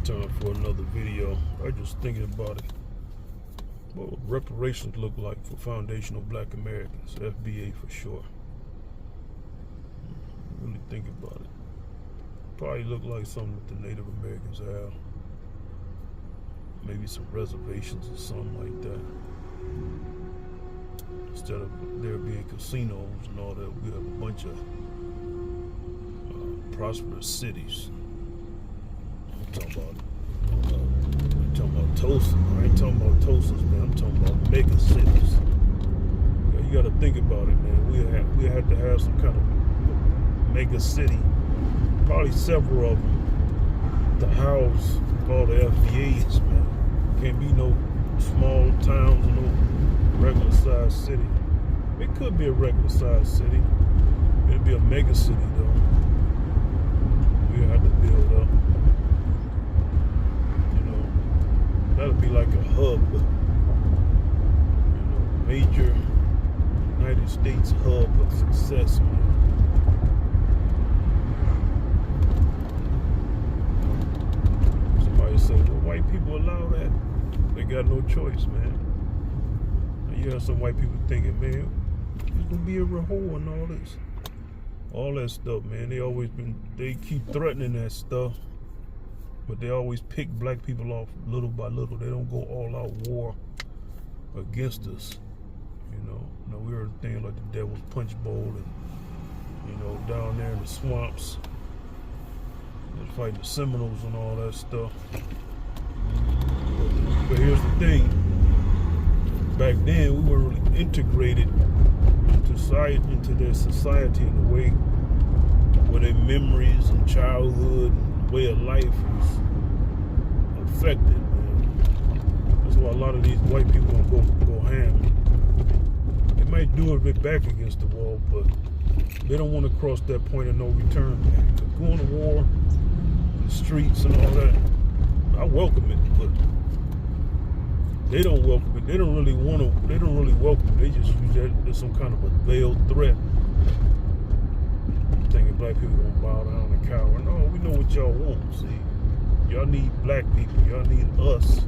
Time for another video. I just thinking about it. What would reparations look like for foundational Black Americans? FBA for sure. Really think about it. Probably look like something that the Native Americans have. Maybe some reservations or something like that. Instead of there being casinos and all that, we have a bunch of prosperous cities. I'm talking about Tulsa. I ain't talking about Tulsa, man. I'm talking about mega cities. Yeah, you got to think about it, man. We had to have some kind of mega city, probably several of them, to house all the FBAs, man. Can't be no small towns or no regular sized city. It could be a regular sized city. It'd be a mega city though. We have to build up. That'll be like a hub, major United States hub of success, man. Somebody say, well, white people allow that? They got no choice, man. And you have some white people thinking, man, there's gonna be a reho and all this. All that stuff, man. They keep threatening that stuff. But they always pick black people off little by little. They don't go all out war against us. Now we heard things like the Devil's Punch Bowl and, down there in the swamps. They're fighting the Seminoles and all that stuff. But here's the thing. Back then, we weren't really integrated into their society in a way where their memories and childhood and way of life was affected, man. That's why a lot of these white people don't go ham. They might do it a bit back against the wall, but they don't want to cross that point of no return, man. Going to war in the streets and all that, I welcome it, but they don't welcome it. They don't really welcome it. They just use that as some kind of a veiled threat. Thinking black people gonna bow down and cower. No, we know what y'all want. See, y'all need black people. Y'all need us.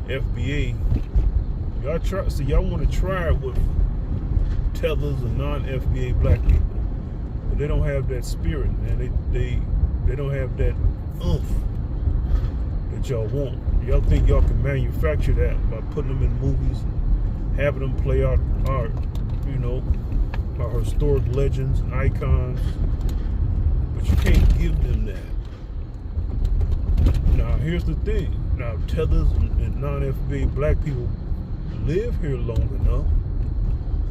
FBA. Y'all want to try it with tethers and non-FBA black people, but they don't have that spirit, man. They don't have that oomph that y'all want. Y'all think y'all can manufacture that by putting them in movies, and having them play our historic legends and icons, but you can't give them that. Now, here's the thing. Now, tethers and non-FBA black people live here long enough.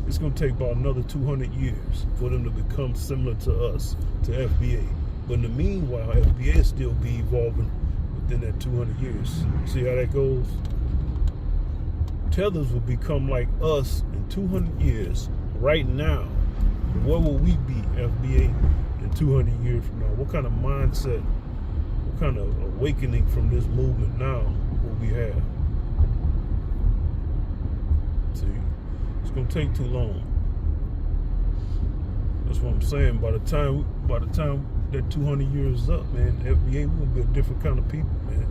It's going to take about another 200 years for them to become similar to us, to FBA. But in the meanwhile, FBA will still be evolving within that 200 years. See how that goes? Tethers will become like us in 200 years. Right now, where will we be, FBA, in 200 years from now? What kind of mindset, what kind of awakening from this movement now will we have? See, it's going to take too long. That's what I'm saying. By the time that 200 years is up, man, FBA, we're going to be a different kind of people, man.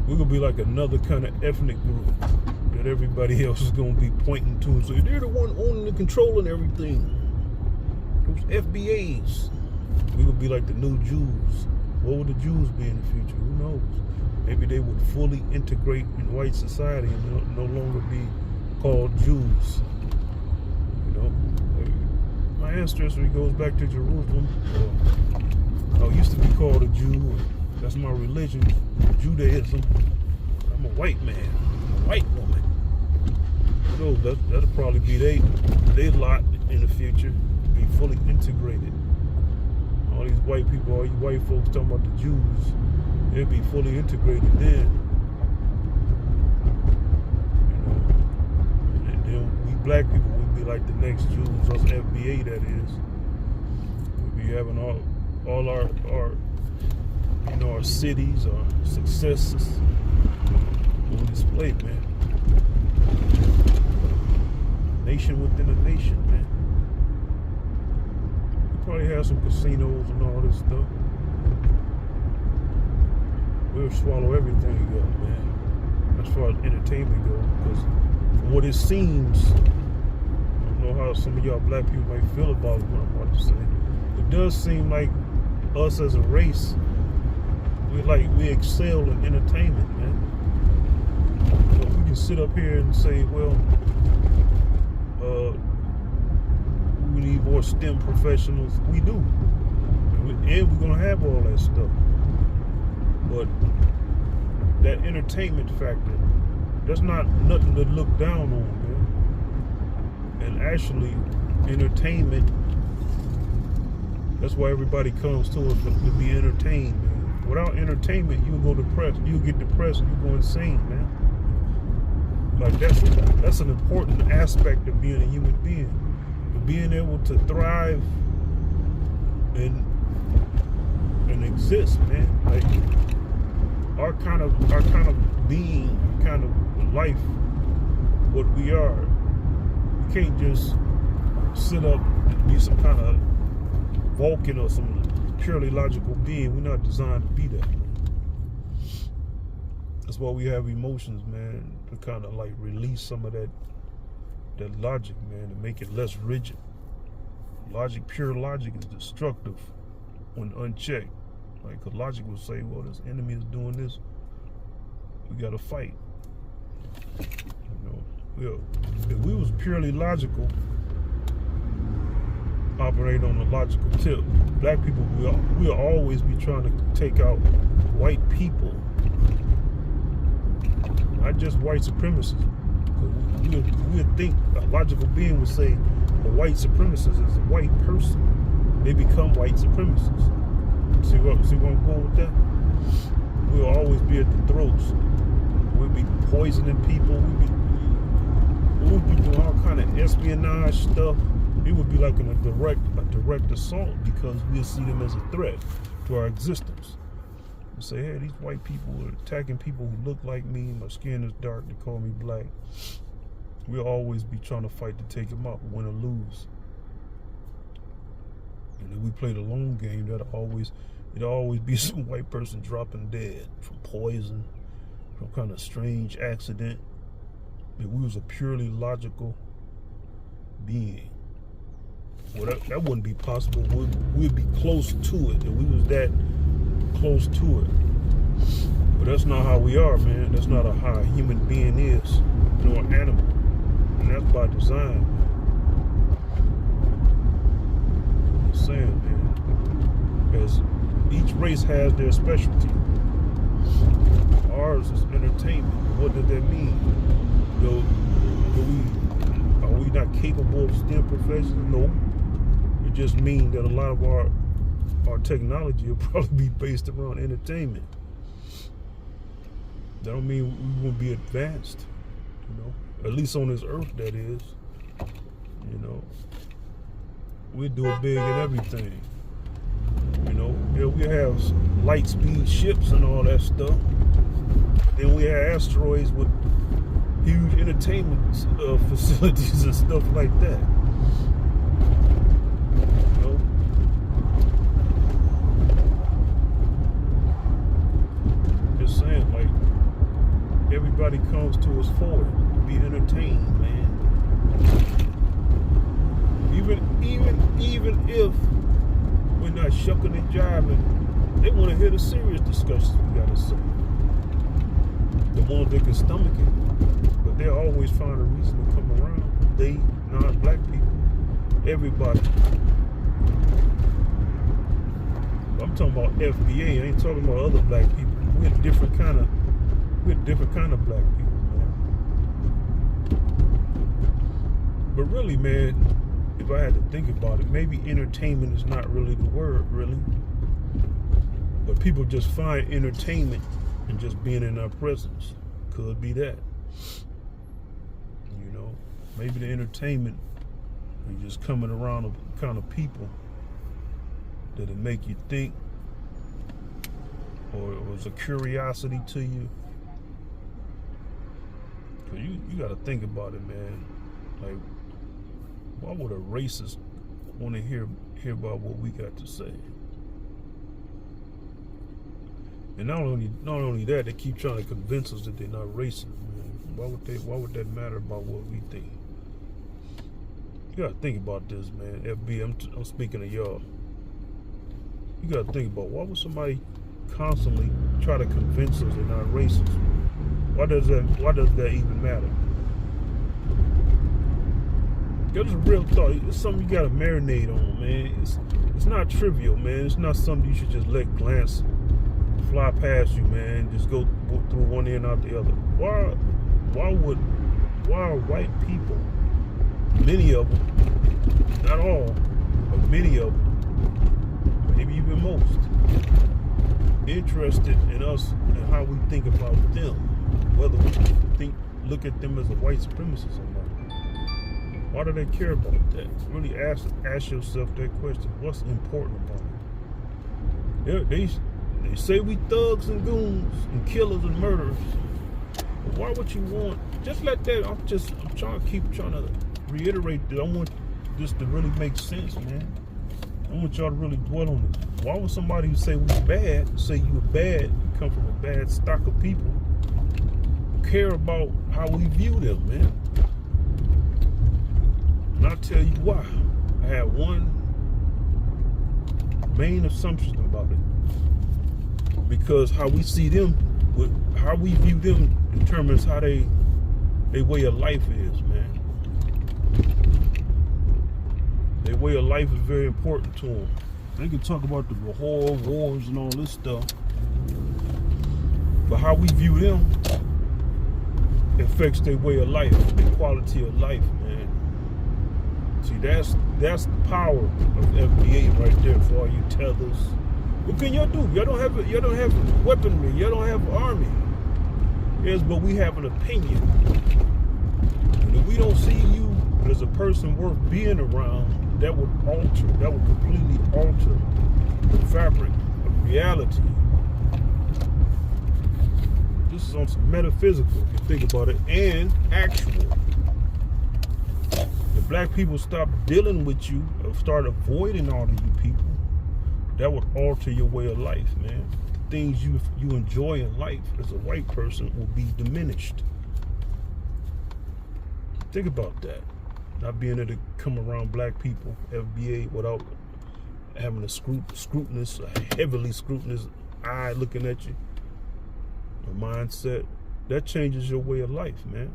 We're going to be like another kind of ethnic group that everybody else is going to be pointing to and say, they're the one owning and controlling everything. Those FBAs. We would be like the new Jews. What would the Jews be in the future? Who knows? Maybe they would fully integrate in white society and no longer be called Jews. My ancestry goes back to Jerusalem. I used to be called a Jew. That's my religion, Judaism. I'm a white man, a white woman. That'll probably be they lot in the future, be fully integrated. All these white people, all you white folks talking about the Jews, they'll be fully integrated then. And then we black people would be like the next Jews, us FBA that is. We'll be having all our our cities, our successes on display, man. Nation within a nation, man. We probably have some casinos and all this stuff. we'll swallow everything up, man, as far as entertainment goes. Because from what it seems, I don't know how some of y'all black people might feel about what I'm about to say. It does seem like us as a race, we excel in entertainment, man. So we can sit up here and say, well, we need more STEM professionals. We do, and we're gonna have all that stuff. But that entertainment factor, that's not nothing to look down on, man. And actually, entertainment, that's why everybody comes to us to be entertained, man. Without entertainment, you'll go depressed. You'll get depressed and you'll go insane, man. Like that's an important aspect of being a human being. Being able to thrive and exist, man. Like our kind of being, kind of life, what we are. We can't just sit up and be some kind of Vulcan or some purely logical being. We're not designed to be that. That's why we have emotions, man, to kind of like release some of that logic, man, to make it less rigid. Pure logic is destructive when unchecked. Like, 'cause logic will say, well, this enemy is doing this, we gotta fight. You know, if we was purely logical, operate on a logical tip, black people we'll always be trying to take out white people, not just white supremacists. We'll think a logical being would say a white supremacist is a white person. They become white supremacists. See where I'm going with that? We'll always be at the throats. We'll be poisoning people. We'll be doing all kind of espionage stuff. It would be like a direct assault, because we'll see them as a threat to our existence. We say, hey, these white people are attacking people who look like me. My skin is dark. They call me black. We'll always be trying to fight to take them out, win or lose. And if we play the long game, it'll always be some white person dropping dead from poison, from kind of strange accident. If we was a purely logical being, well, that wouldn't be possible. We'd be close to it if we was that close to it. But that's not how we are, man. That's not how a human being is, nor an animal. And that's by design, man. I'm just saying, man. As each race has their specialty. Ours is entertainment. What does that mean? Are we not capable of STEM professions? No. It just means that a lot of our technology will probably be based around entertainment. That don't mean we won't be advanced, you know. At least on this earth, that is. You know, we do it big in everything. You know, yeah, we have light speed ships and all that stuff. Then we have asteroids with huge entertainment facilities and stuff like that. You know, just saying, like, everybody comes to us for it. Be entertained, man. Even if we're not shucking and jiving, they want to hear the serious discussions we gotta say. The ones that can stomach it, but they always find a reason to come around. They, non-black people, everybody. I'm talking about FBA. I ain't talking about other black people. We're a different kind of black people. But really, man, if I had to think about it, maybe entertainment is not really the word, really. But people just find entertainment in just being in our presence. Could be that. You know, maybe the entertainment is just coming around a kind of people that'll make you think, or it was a curiosity to you. Cause you got to think about it, man. Like, why would a racist want to hear about what we got to say? And not only that, they keep trying to convince us that they're not racist, man. Why would that matter about what we think? You gotta think about this, man. FB, I'm speaking to y'all. You gotta think about, why would somebody constantly try to convince us they're not racist? Why does that even matter? That's a real thought. It's something you gotta marinate on, man. It's not trivial, man. It's not something you should just let glance fly past you, man. Just go through one end out the other. Why are white people, many of them, not all, but many of them, maybe even most, interested in us and how we think about them, whether we look at them as a white supremacist or not? Why do they care about that? Really ask yourself that question. What's important about it? They say we thugs and goons and killers and murderers. But why would you want? Just let that. I'm trying to reiterate that. I want this to really make sense, man. I want y'all to really dwell on it. Why would somebody who say we bad, say you bad, you come from a bad stock of people, care about how we view them, man? And I'll tell you why. I have one main assumption about it. Because how we see them, how we view them determines how their way of life is, man. Their way of life is very important to them. They can talk about the wars and all this stuff, but how we view them affects their way of life, their quality of life, man. See, that's the power of FBA right there for all you tethers. What can y'all do? Y'all don't have weaponry. Y'all don't have an army. Yes, but we have an opinion. And if we don't see you as a person worth being around, that would completely alter the fabric of reality. This is on some metaphysical, if you think about it, and actual. If black people stop dealing with you or start avoiding all of you people, that would alter your way of life, man. The things you enjoy in life as a white person will be diminished. Think about that. Not being able to come around black people, FBA, without having a heavily scrutinous eye looking at you, a mindset, that changes your way of life, man.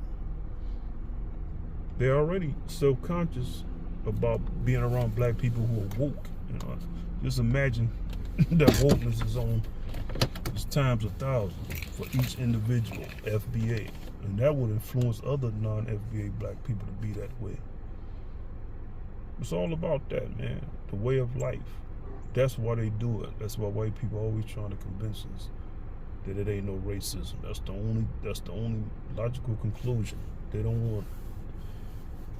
They're already self-conscious about being around black people who are woke, you know. Just imagine that wokeness is on it's times 1,000 for each individual FBA. And that would influence other non-FBA black people to be that way. It's all about that, man. The way of life. That's why they do it. That's why white people are always trying to convince us that it ain't no racism. That's the only logical conclusion. They don't want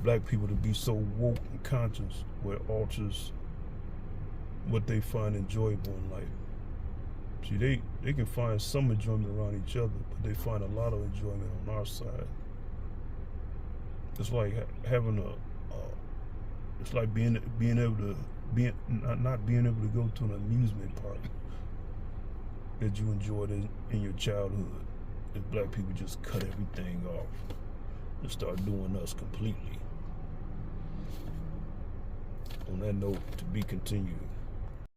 black people to be so woke and conscious where it alters what they find enjoyable in life. See, they can find some enjoyment around each other, but they find a lot of enjoyment on our side. It's like having it's like not being able to go to an amusement park that you enjoyed in your childhood. If black people just cut everything off and start doing us completely. On that note, to be continued.